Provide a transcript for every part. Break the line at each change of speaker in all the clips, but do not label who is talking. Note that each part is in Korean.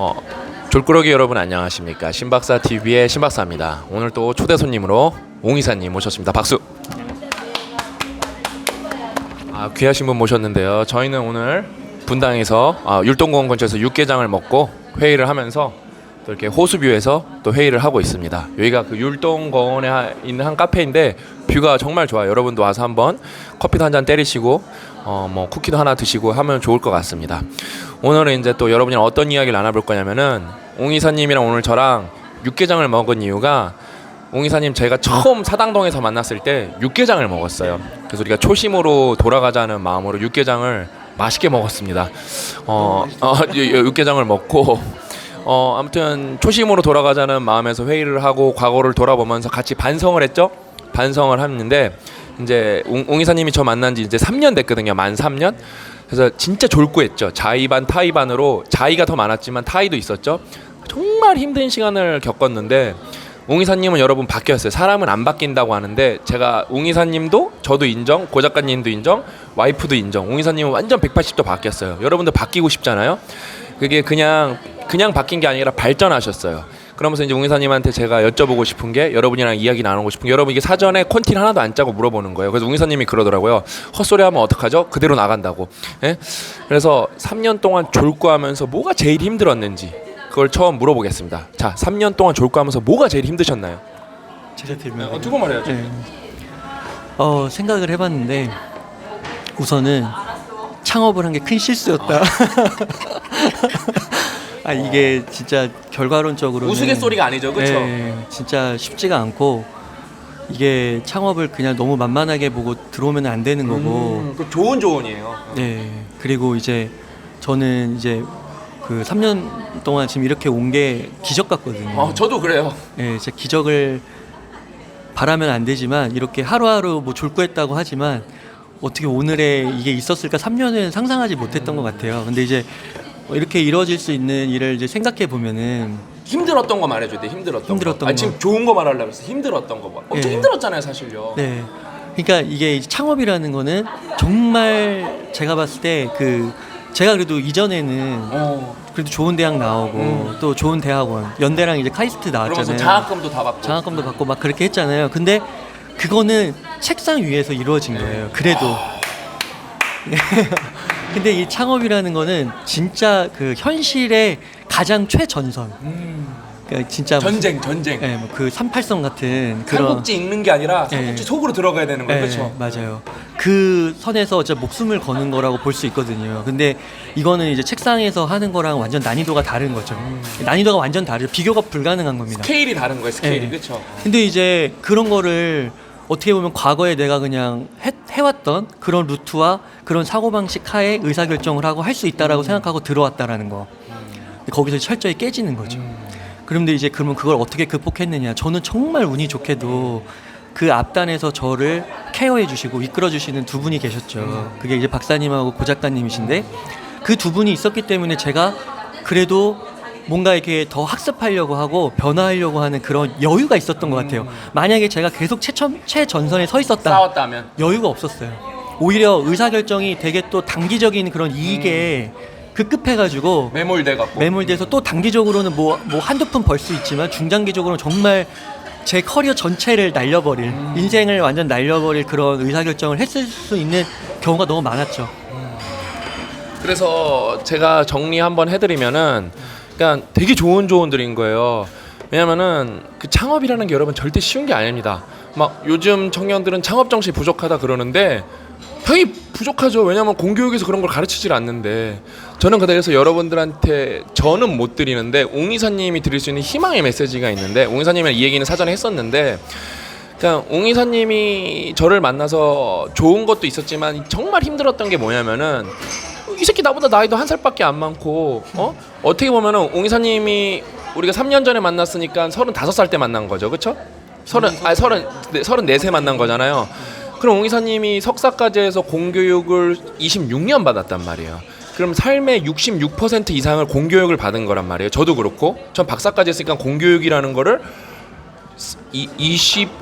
어, 졸꾸러기 여러분 안녕하십니까? 신박사 TV의 신박사입니다. 오늘 또 초대 손님으로 옹이사님 모셨습니다. 박수. 귀하신 분 모셨는데요. 저희는 오늘 분당에서 율동공원 근처에서 육개장을 먹고 회의를 하면서 또 이렇게 호수뷰에서 또 회의를 하고 있습니다. 여기가 그 율동공원에 있는 한 카페인데 뷰가 정말 좋아요. 여러분도 와서 한번 커피도 한 잔 때리시고 뭐 쿠키도 하나 드시고 하면 좋을 것 같습니다. 오늘은 이제 또 여러분이랑 어떤 이야기를 나눠볼 거냐면은 옹이사님이랑 오늘 저랑 육개장을 먹은 이유가 옹이사님 제가 처음 사당동에서 만났을 때 육개장을 먹었어요. 그래서 우리가 초심으로 돌아가자는 마음으로 육개장을 맛있게 먹었습니다. 육개장을 먹고 아무튼 초심으로 돌아가자는 마음에서 회의를 하고 과거를 돌아보면서 같이 반성을 했죠. 반성을 했는데 이제 옹이사님이 저 만난 지 이제 3년 됐거든요. 만 3년. 그래서 진짜 졸고했죠. 자의반 타의반으로 자의가 더 많았지만 타의도 있었죠. 정말 힘든 시간을 겪었는데 옹이사님은 여러분 바뀌었어요. 사람은 안 바뀐다고 하는데 제가 옹이사님도 저도 인정, 고 작가님도 인정, 와이프도 인정. 옹이사님은 완전 180도 바뀌었어요. 여러분도 바뀌고 싶잖아요. 그게 그냥 바뀐 게 아니라 발전하셨어요. 그러면서 이제 옹이사님한테 제가 여쭤보고 싶은 게 여러분이랑 이야기 나누고 싶은 게 여러분 이게 사전에 콘티를 하나도 안 짜고 물어보는 거예요. 그래서 옹이사님이 그러더라고요. 헛소리 하면 어떡하죠? 그대로 나간다고. 예? 그래서 3년 동안 졸고하면서 뭐가 제일 힘들었는지 그걸 처음 물어보겠습니다. 자, 3년 동안 졸고하면서 뭐가 제일 힘드셨나요?
제가 들면
두 번 말해야죠.
네. 생각을 해봤는데 우선은 창업을 한 게 큰 실수였다. 이게 진짜 결과론적으로는
우스갯소리가 아니죠, 그렇죠?
네, 진짜 쉽지가 않고 이게 창업을 그냥 너무 만만하게 보고 들어오면 안 되는 거고.
그 좋은 조언이에요.
네. 그리고 이제 저는 이제 그 3년 동안 지금 이렇게 온 게 기적 같거든요.
저도 그래요.
네, 진짜 기적을 바라면 안 되지만 이렇게 하루하루 뭐 졸고했다고 하지만 어떻게 오늘에 이게 있었을까 3년은 상상하지 못했던 것 같아요. 근데 이제 이렇게 이루어질 수 있는 일을 이제 생각해 보면은
힘들었던 거 말해줘야 돼. 힘들었던 거.
거.
지금 좋은 거 말하려고 했어. 힘들었던 거 봐. 엄청
네.
힘들었잖아요, 사실요.
네. 그러니까 이게 이제 창업이라는 거는 정말 제가 봤을 때 제가 그래도 이전에는 그래도 좋은 대학 나오고 또 좋은 대학원 연대랑 이제 카이스트
그러면서
나왔잖아요.
장학금도 다 받고.
장학금도 받고 막 그렇게 했잖아요. 근데 그거는 책상 위에서 이루어진 거예요. 그래도. 근데 이 창업이라는 거는 진짜 그 현실의 가장 최전선. 그러니까 진짜
전쟁.
네, 뭐 그 38선 같은 그런
삼국지 읽는 게 아니라 삼국지 속으로 들어가야 되는 거예요, 그렇죠?
맞아요. 그 선에서 진짜 목숨을 거는 거라고 볼 수 있거든요. 근데 이거는 이제 책상에서 하는 거랑 완전 난이도가 다른 거죠. 난이도가 완전 다르죠. 비교가 불가능한 겁니다.
스케일이 다른 거예요, 스케일이.
네.
그렇죠?
근데 이제 그런 거를 어떻게 보면 과거에 내가 그냥 해왔던 그런 루트와 그런 사고방식 하에 의사결정을 하고 할 수 있다라고 생각하고 들어왔다라는 거. 거기서 철저히 깨지는 거죠. 그런데 이제 그러면 그걸 어떻게 극복했느냐. 저는 정말 운이 좋게도 그 앞단에서 저를 케어해 주시고 이끌어 주시는 두 분이 계셨죠. 그게 이제 박사님하고 고 작가님이신데 그 두 분이 있었기 때문에 제가 그래도 뭔가 이렇게 더 학습하려고 하고 변화하려고 하는 그런 여유가 있었던 것 같아요. 만약에 제가 계속 최전선에 서 있었다.
싸웠다면.
여유가 없었어요. 오히려 의사결정이 되게 또 단기적인 그런 이익에 급급해가지고 매몰돼서 또 단기적으로는 뭐 한두 푼 벌 수 있지만 중장기적으로는 정말 제 커리어 전체를 날려버릴 인생을 완전 날려버릴 그런 의사결정을 했을 수 있는 경우가 너무 많았죠.
그래서 제가 정리 한번 해드리면은 그러니까 되게 좋은 조언들인 거예요. 왜냐면은 그 창업이라는 게 여러분 절대 쉬운 게 아닙니다. 막 요즘 청년들은 창업 정신이 부족하다 그러는데 당연히 부족하죠. 왜냐면 공교육에서 그런 걸 가르치질 않는데 저는 그래서 여러분들한테 저는 못 드리는데 옹이사님이 드릴 수 있는 희망의 메시지가 있는데 옹이사님이랑 이 얘기는 사전에 했었는데 그냥 옹이사님이 저를 만나서 좋은 것도 있었지만 정말 힘들었던 게 뭐냐면은 이 새끼 나보다 나이도 한 살밖에 안 많고 어떻게 보면은 옹이사님이 우리가 3년 전에 만났으니까 35살 때 만난 거죠, 그렇죠? 34세 만난 거잖아요. 그럼 옹이사님이 석사까지 해서 공교육을 26년 받았단 말이에요. 그럼 삶의 66% 이상을 공교육을 받은 거란 말이에요. 저도 그렇고 전 박사까지 했으니까 공교육이라는 거를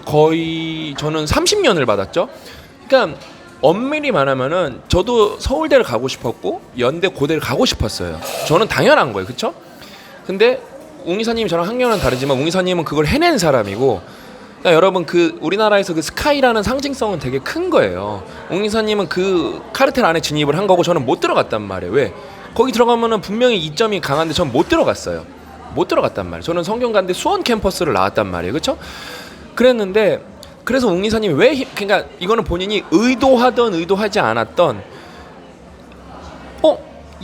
거의 저는 30년을 받았죠. 그러니까 엄밀히 말하면은 저도 서울대를 가고 싶었고 연대 고대를 가고 싶었어요. 저는 당연한 거예요, 그렇죠? 근데 웅 이사님이 저랑 학년은 다르지만 웅 이사님은 그걸 해낸 사람이고, 그러니까 여러분 그 우리나라에서 그 스카이라는 상징성은 되게 큰 거예요. 웅 이사님은 그 카르텔 안에 진입을 한 거고 저는 못 들어갔단 말이에요. 왜? 거기 들어가면은 분명히 이점이 강한데 전 못 들어갔어요. 못 들어갔단 말이에요. 저는 성균관대 수원 캠퍼스를 나왔단 말이에요. 그렇죠? 그랬는데 그래서 웅 이사님이 그러니까 이거는 본인이 의도하던 의도하지 않았던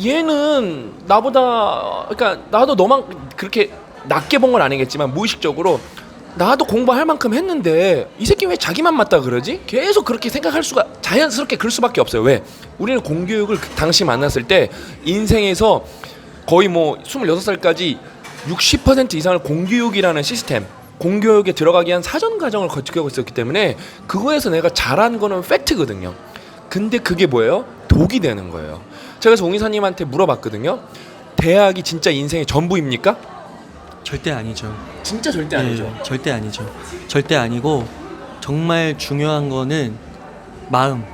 얘는 나보다, 그러니까 나도 너만 그렇게 낮게 본 건 아니겠지만 무의식적으로 나도 공부할 만큼 했는데 이 새끼 왜 자기만 맞다 그러지? 계속 그렇게 생각할 수가, 자연스럽게 그럴 수밖에 없어요. 왜? 우리는 공교육을 당시 만났을 때 인생에서 거의 뭐 26살까지 60% 이상을 공교육이라는 시스템, 공교육에 들어가기 위한 사전 과정을 거치고 있었기 때문에 그거에서 내가 잘한 거는 팩트거든요. 근데 그게 뭐예요? 독이 되는 거예요. 제가 그래서 옹 이사님한테 물어봤거든요. 대학이 진짜 인생의 전부입니까?
절대 아니죠.
진짜 절대 아니죠.
네, 절대 아니죠. 절대 아니고 정말 중요한 거는 마음,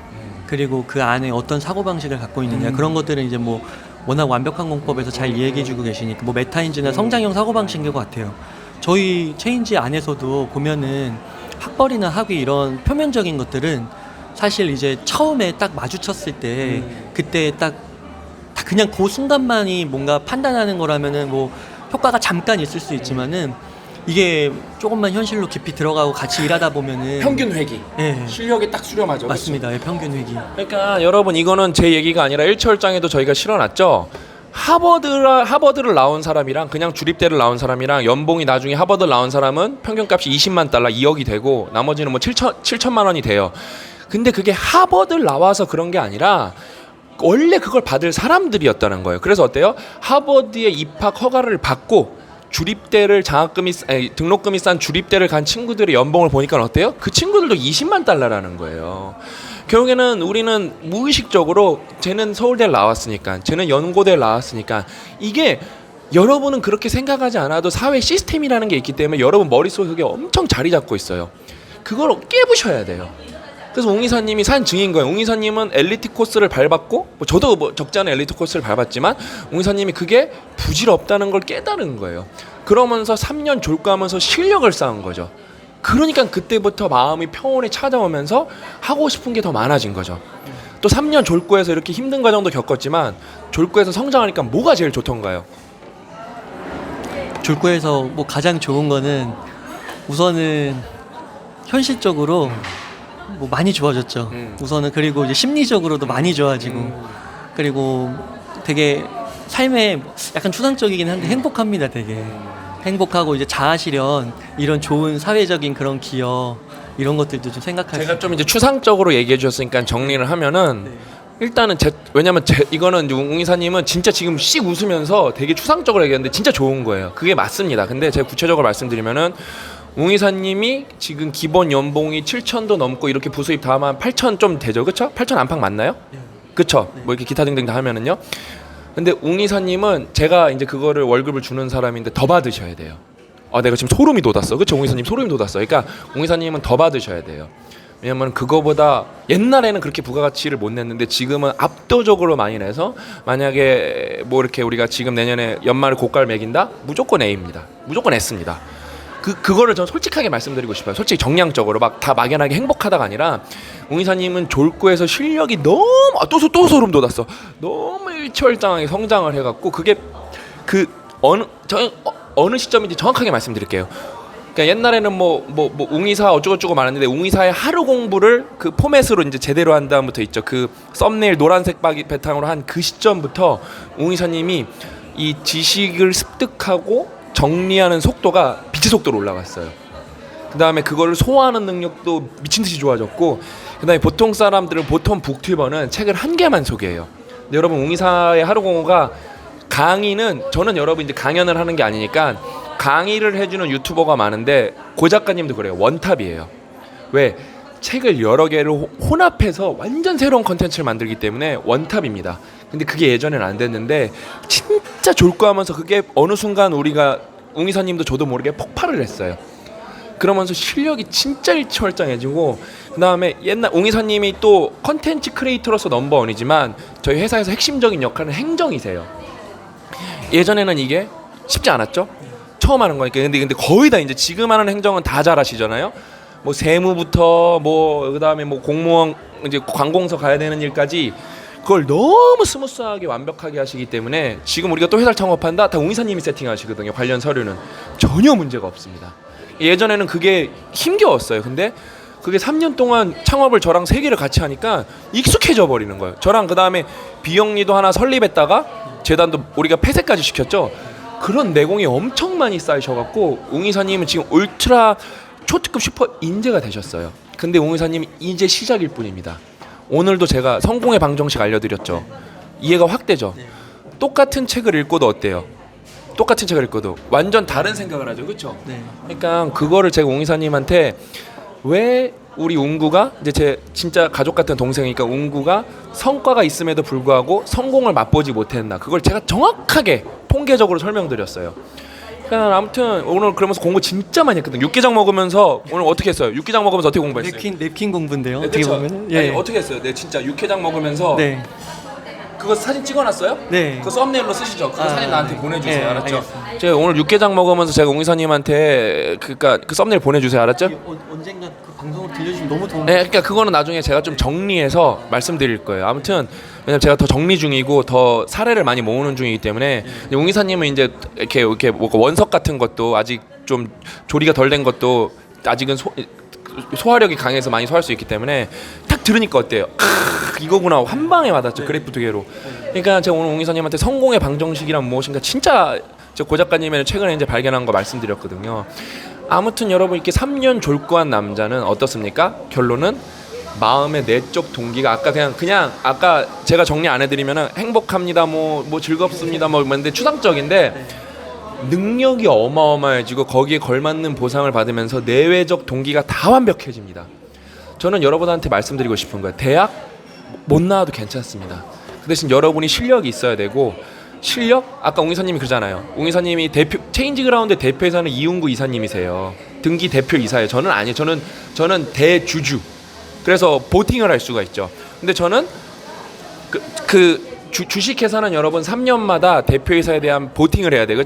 그리고 그 안에 어떤 사고방식을 갖고 있느냐, 그런 것들은 이제 뭐 워낙 완벽한 공법에서 잘 이야기해주고 계시니까 뭐 메타인지나 성장형 사고방식인 것 같아요. 저희 체인지 안에서도 보면은 학벌이나 학위 이런 표면적인 것들은 사실 이제 처음에 딱 마주쳤을 때 그때 딱 그냥 그 순간만이 뭔가 판단하는 거라면은 뭐 효과가 잠깐 있을 수 있지만은 이게 조금만 현실로 깊이 들어가고 같이 일하다 보면은
평균 회기.
예.
실력이 딱 수렴하죠.
맞습니다. 예, 평균 회기.
그러니까 여러분 이거는 제 얘기가 아니라 일철장에도 저희가 실어놨죠. 하버드를 나온 사람이랑 그냥 주립대를 나온 사람이랑 연봉이 나중에 하버드 나온 사람은 평균값이 20만 달러 2억이 되고 나머지는 뭐 7천만 원이 돼요. 근데 그게 하버드를 나와서 그런 게 아니라 원래 그걸 받을 사람들이었다는 거예요. 그래서 어때요? 하버드에 입학 허가를 받고 주립대를 등록금이 싼 주립대를 간 친구들의 연봉을 보니까 어때요? 그 친구들도 20만 달러라는 거예요. 결국에는 우리는 무의식적으로 쟤는 서울대를 나왔으니까, 쟤는 연고대를 나왔으니까, 이게 여러분은 그렇게 생각하지 않아도 사회 시스템이라는 게 있기 때문에 여러분 머릿속에 그게 엄청 자리 잡고 있어요. 그걸 깨부셔야 돼요. 그래서 옹 이사님이 산 증인 거예요. 옹 이사님은 엘리트 코스를 밟았고, 저도 뭐 적지 않은 엘리트 코스를 밟았지만 옹 이사님이 그게 부질없다는 걸 깨달은 거예요. 그러면서 3년 졸고하면서 실력을 쌓은 거죠. 그러니까 그때부터 마음이 평온에 찾아오면서 하고 싶은 게 더 많아진 거죠. 또 3년 졸고해서 이렇게 힘든 과정도 겪었지만 졸고해서 성장하니까 뭐가 제일 좋던가요?
졸고에서 뭐 가장 좋은 거는 우선은 현실적으로 뭐 많이 좋아졌죠. 우선은 그리고 이제 심리적으로도 많이 좋아지고 그리고 되게 삶에 약간 추상적이긴 한데 행복합니다. 되게 행복하고 이제 자아실현, 이런 좋은 사회적인 그런 기여, 이런 것들도 좀 생각할
제가 좀 이제 추상적으로 얘기해 주셨으니까 정리를 하면은 일단은 왜냐면 이거는 웅 이사님은 진짜 지금 씩 웃으면서 되게 추상적으로 얘기했는데 진짜 좋은 거예요. 그게 맞습니다. 근데 제가 구체적으로 말씀드리면은 웅 이사님이 지금 기본 연봉이 7천도 넘고 이렇게 부수입 다 하면 8천 좀 되죠, 그렇죠? 8천 안팎 맞나요? 그렇죠? 뭐 이렇게 기타 등등 다 하면은요. 근데 웅 이사님은 제가 이제 그거를 월급을 주는 사람인데 더 받으셔야 돼요. 내가 지금 소름이 돋았어, 그렇죠? 웅 이사님 소름이 돋았어. 그러니까 웅 이사님은 더 받으셔야 돼요. 왜냐면 그거보다 옛날에는 그렇게 부가가치를 못 냈는데 지금은 압도적으로 많이 내서 만약에 뭐 이렇게 우리가 지금 내년에 연말을 고가를 매긴다? 무조건 A입니다. 무조건 S입니다. 그거를 저는 솔직하게 말씀드리고 싶어요. 솔직히 정량적으로 막 다 막연하게 행복하다가 아니라 웅 이사님은 졸고에서 실력이 너무 또 소름 돋았어. 너무 일취월장하게 성장을 해갖고 그게 어느 시점인지 정확하게 말씀드릴게요. 그러니까 옛날에는 웅이사 어쩌고저쩌고 많았는데 웅이사의 하루 공부를 그 포맷으로 이제 제대로 한 다음부터 있죠. 그 썸네일 노란색 바탕으로 한 그 시점부터 웅이사님이 이 지식을 습득하고 정리하는 속도가 빛의 속도로 올라갔어요. 그 다음에 그거를 소화하는 능력도 미친 듯이 좋아졌고, 그 다음에 보통 사람들은 보통 북튜버는 책을 한 개만 소개해요. 근데 여러분 웅이사의 하루 공부가 강의는 저는 여러분 이제 강연을 하는 게 아니니까 강의를 해주는 유튜버가 많은데 고 작가님도 그래요. 원탑이에요. 왜? 책을 여러 개를 혼합해서 완전 새로운 컨텐츠를 만들기 때문에 원탑입니다. 근데 그게 예전에는 안 됐는데 진짜 졸고하면서 그게 어느 순간 우리가 웅 이사님도 저도 모르게 폭발을 했어요. 그러면서 실력이 진짜 일취월장해지고, 그 다음에 옛날 웅 이사님이 또 컨텐츠 크리에이터로서 넘버원이지만 저희 회사에서 핵심적인 역할은 행정이세요. 예전에는 이게 쉽지 않았죠. 처음 하는 거니까. 근데 거의 다 이제 지금 하는 행정은 다 잘하시잖아요. 뭐 세무부터 뭐 그다음에 뭐 공무원 이제 관공서 가야 되는 일까지 그걸 너무 스무스하게 완벽하게 하시기 때문에 지금 우리가 또 회사를 창업한다, 다 웅이사님이 세팅하시거든요. 관련 서류는 전혀 문제가 없습니다. 예전에는 그게 힘겨웠어요. 근데 그게 3년 동안 창업을 저랑 3개를 같이 하니까 익숙해져 버리는 거예요. 저랑 그 다음에 비영리도 하나 설립했다가 재단도 우리가 폐쇄까지 시켰죠. 그런 내공이 엄청 많이 쌓이셔갖고 웅이사님은 지금 울트라 초특급 슈퍼 인재가 되셨어요. 근데 웅이사님이 이제 시작일 뿐입니다. 오늘도 제가 성공의 방정식 알려드렸죠. 이해가 확 되죠. 똑같은 책을 읽고도 어때요? 똑같은 책을 읽고도 완전 다른 생각을 하죠, 그렇죠?
네.
그러니까 그거를 제가 웅이사님한테 왜 우리 웅구가 이제 제 진짜 가족 같은 동생이니까 웅구가 성과가 있음에도 불구하고 성공을 맛보지 못했나, 그걸 제가 정확하게 통계적으로 설명드렸어요. 그러니까 아무튼 오늘 그러면서 공부 진짜 많이 했거든요. 육개장 먹으면서 오늘 어떻게 했어요? 육개장 먹으면서 어떻게 공부했어요?
냅킨 공부인데요.
네,
어떻게
그쵸?
보면
아니, 어떻게 했어요? 네, 진짜 육개장 먹으면서
네.
그거 사진 찍어놨어요?
네.
그 썸네일로 쓰시죠. 그 사진 나한테
네.
보내주세요.
네,
알았죠?
알겠습니다.
제가 오늘 육개장 먹으면서 제가 웅이사님한테 그 썸네일 보내주세요. 알았죠?
언젠가 그 방송을 들려주시면 너무 도움.
네, 그러니까 그거는 나중에 제가 좀 정리해서 말씀드릴 거예요. 아무튼 왜냐면 제가 더 정리 중이고 더 사례를 많이 모으는 중이기 때문에 웅이사님은 이제 이렇게 뭐 원석 같은 것도 아직 좀 조리가 덜 된 것도 아직은 소화력이 강해서 많이 소화할 수 있기 때문에 딱 들으니까 어때요? 이거구나, 한 방에 와닿죠. 그래프 두 개로. 그러니까 제가 오늘 웅이사님한테 성공의 방정식이란 무엇인가 진짜 저 고 작가님의 최근에 이제 발견한 거 말씀드렸거든요. 아무튼 여러분 이렇게 3년 졸고한 남자는 어떻습니까? 결론은 마음의 내적 동기가 그냥 아까 제가 정리 안 해드리면은 행복합니다, 뭐 즐겁습니다, 뭐 근데 추상적인데 능력이 어마어마해지고 거기에 걸맞는 보상을 받으면서 내외적 동기가 다 완벽해집니다. 저는 여러분한테 말씀드리고 싶은 거예요. 대학 못 나와도 괜찮습니다. 그 대신 여러분이 실력이 있어야 되고, 실력? 아까 웅이사님이 그러잖아요. 웅이사님이 대표 체인지그라운드 대표이사는 이웅구 이사님이세요. 등기 대표 이사예요. 저는 아니에요. 저는 대주주. 그래서 보팅을 할 수가 있죠. 근데 저는 주식회사는 여러분 3년마다 대표이사에 대한 보팅을 해야 돼요.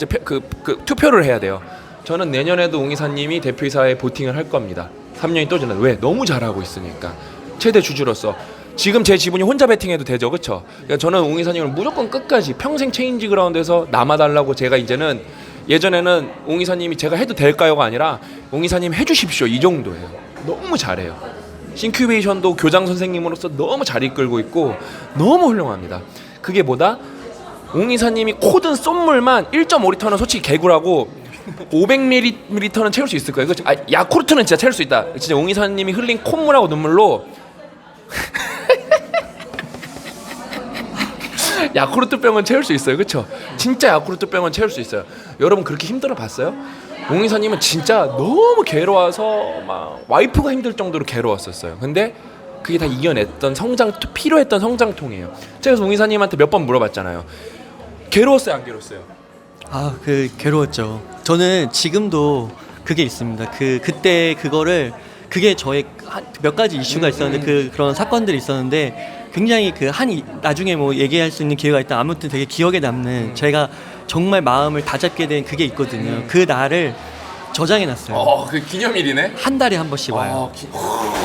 투표를 해야 돼요. 저는 내년에도 웅이사님이 대표이사에 보팅을 할 겁니다. 3년이 또 지나. 왜? 너무 잘하고 있으니까. 최대 주주로서. 지금 제 지분이 혼자 베팅해도 되죠, 그렇죠? 그러니까 저는 웅이사님을 무조건 끝까지 평생 체인지 그라운드에서 남아달라고, 제가 이제는, 예전에는 웅이사님이 제가 해도 될까요가 아니라 웅이사님 해주십시오, 이 정도예요. 너무 잘해요. 싱큐베이션도 교장 선생님으로서 너무 잘 이끌고 있고 너무 훌륭합니다. 그게 뭐다? 웅이사님이 코든 쏜물만 1.5리터는 솔직히 개구라고 500ml는 채울 수 있을 거예요. 그렇죠? 야쿠르트는 진짜 채울 수 있다. 진짜 웅이사님이 흘린 콧물하고 눈물로 야쿠르트 병은 채울 수 있어요. 그렇죠? 진짜 야쿠르트 병은 채울 수 있어요. 여러분 그렇게 힘들어 봤어요? 웅이사님은 진짜 너무 괴로워서 막 와이프가 힘들 정도로 괴로웠었어요. 근데 그게 다 이겨냈던 필요했던 성장통이에요. 제가 그래서 웅이사님한테 몇 번 물어봤잖아요. 괴로웠어요, 안 괴로웠어요?
괴로웠죠. 저는 지금도 그게 있습니다. 그때 그게 저의 몇 가지 이슈가 있었는데 그런 사건들이 있었는데 굉장히 나중에 뭐 얘기할 수 있는 기회가 있다. 아무튼 되게 기억에 남는 제가 정말 마음을 다잡게 된 그게 있거든요. 그 날을 저장해 놨어요.
그 기념일이네.
한 달에 한 번씩 와요.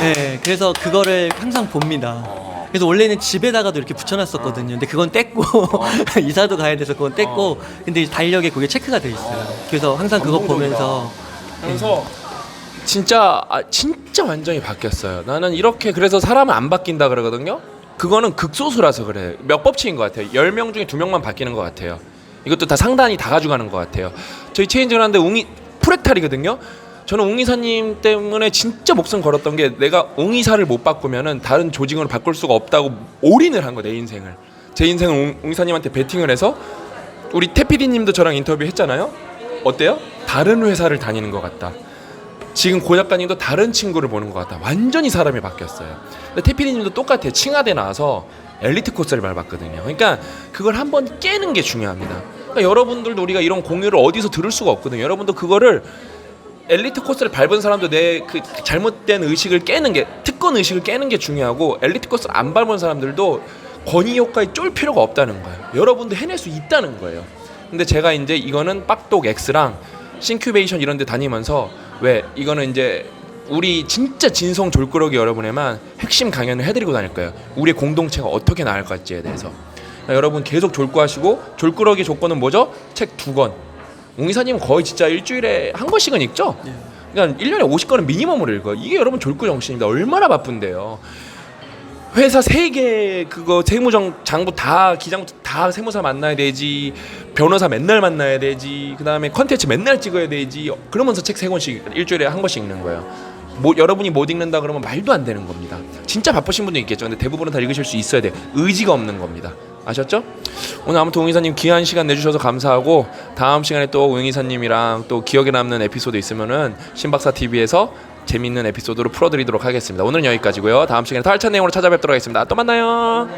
네, 그래서 그거를 항상 봅니다. 그래서 원래는 집에다가도 이렇게 붙여놨었거든요. 근데 그건 뗐고 이사도 가야 돼서 그건 뗐고 근데 달력에 그게 체크가 돼 있어요. 그래서 항상 그거 보면서
그래서 진짜 완전히 바뀌었어요. 나는 이렇게, 그래서 사람은 안 바뀐다 그러거든요. 그거는 극소수라서 그래요. 몇 법칙인 것 같아요. 10명 중에 2명만 바뀌는 것 같아요. 이것도 다 상단이 다 가져가는 것 같아요. 저희 체인지를 하는데 프렉탈이거든요. 저는 웅이사님 때문에 진짜 목숨 걸었던 게, 내가 웅이사를 못 바꾸면은 다른 조직으로 바꿀 수가 없다고 올인을 한 거, 내 인생을. 제 인생을 웅이사님한테 베팅을 해서, 우리 태피디님도 저랑 인터뷰 했잖아요. 어때요? 다른 회사를 다니는 것 같다. 지금 고 작가님도 다른 친구를 보는 것 같다. 완전히 사람이 바뀌었어요. 근데 태피디님도 똑같아요. 칭하대 나와서 엘리트 코스를 밟았거든요. 그러니까 그걸 한번 깨는 게 중요합니다. 그러니까 여러분들도 우리가 이런 공유를 어디서 들을 수가 없거든요. 여러분도 그거를, 엘리트 코스를 밟은 사람도 내 그 잘못된 의식을 깨는 게, 특권 의식을 깨는 게 중요하고, 엘리트 코스를 안 밟은 사람들도 권위 효과에 쫄 필요가 없다는 거예요. 여러분도 해낼 수 있다는 거예요. 근데 제가 이제 이거는 빡독 X랑 싱큐베이션 이런 데 다니면서 왜 이거는 이제 우리 진짜 진성 졸꾸러기 여러분에만 핵심 강연을 해드리고 다닐 거예요. 우리의 공동체가 어떻게 나을 것지에 대해서. 그러니까 여러분 계속 졸꾸하시고 졸꾸러기 조건은 뭐죠? 책 2권. 웅이사님은 거의 진짜 일주일에 한 권씩은 읽죠? 그러니까 1년에 50권은 미니멈으로 읽어요. 이게 여러분 졸꾸 정신입니다. 얼마나 바쁜데요. 회사 3개 그거 세무장부 다 기장부 다 세무사 만나야 되지, 변호사 맨날 만나야 되지, 그 다음에 컨텐츠 맨날 찍어야 되지. 그러면서 책 3권씩 일주일에 한 권씩 읽는 거예요. 여러분이 못 읽는다 그러면 말도 안 되는 겁니다. 진짜 바쁘신 분도 있겠죠. 근데 대부분은 다 읽으실 수 있어야 돼. 의지가 없는 겁니다. 아셨죠? 오늘 아무튼 웅이사님 귀한 시간 내주셔서 감사하고, 다음 시간에 또 웅이사님이랑 또 기억에 남는 에피소드 있으면은 신박사 TV에서 재밌는 에피소드로 풀어드리도록 하겠습니다. 오늘은 여기까지고요. 다음 시간에 더 알찬 내용으로 찾아뵙도록 하겠습니다. 또 만나요.